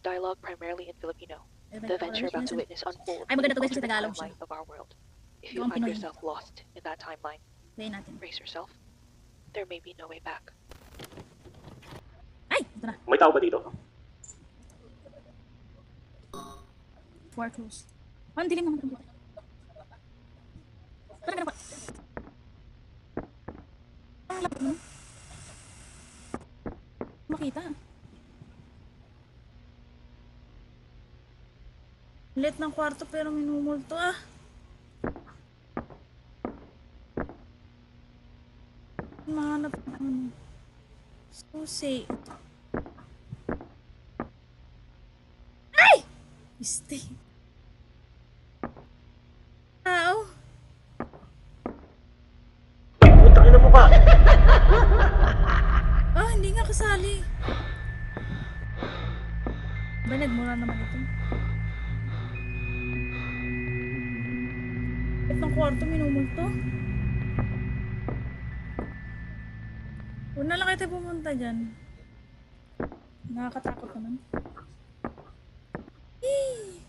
dialogue primarily in Filipino. Ay, The adventure about to witness unfold Ay, in maganda the to guys kasi alternate Tagalog siya. timeline of our world. If Ikaw you ang find Pinoy. yourself lost in that timeline, Playin natin. brace yourself. There may be no way back. Ay! Ito na. May tao ba dito? Four close. Oh, ang dilim naman dito. Parang ganun pa. Ang lapit naman. Makita. Lit ng kwarto pero minumulto ah. Mahanap ng ano. Susi. Ay! Stay. Tao. Ay, putang ina mo ba? Ah, hindi nga kasali. Ba, nagmura naman ito. Lit ng kwarto minumulto. Huwag na lang kayo tayo pumunta dyan. Nakakatakot naman. Eee!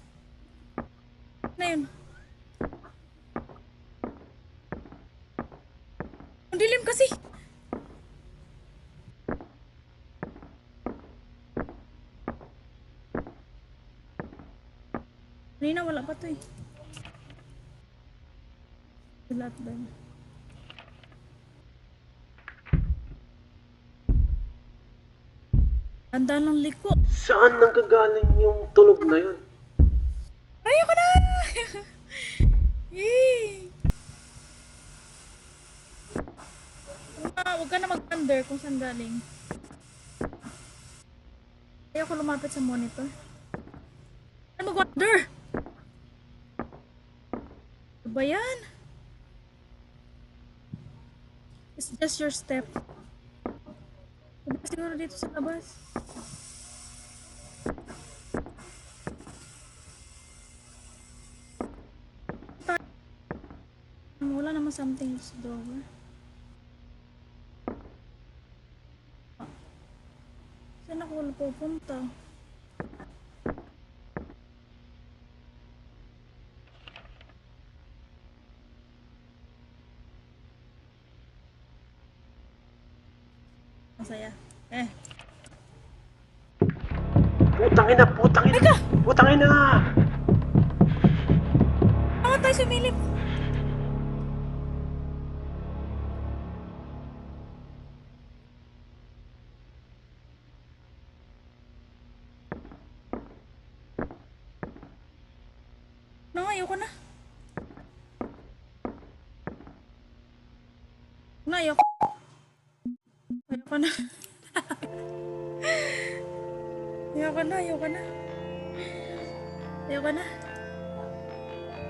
Ano yun? Ang dilim kasi! Kanina wala pa to eh. Wala pa ba yun? Handa ng liko. Saan nanggagaling yung tunog na yun? Ayoko na! Yay! Huwag ka na mag-wonder kung saan galing. Ayoko lumapit sa monitor. Ano mag-wonder? Ano ba yan? It's just your step. Diba siguro dito sa labas? Wala naman something sa drawer. Saan ako wala pupunta? Masaya. Putang ina, putang ina! Teka! Putang ina! Bakit tayo sumilip? No, ayoko na. No, ayoko. Ayoko na. Ayoko na, ayoko na. Ayoko na.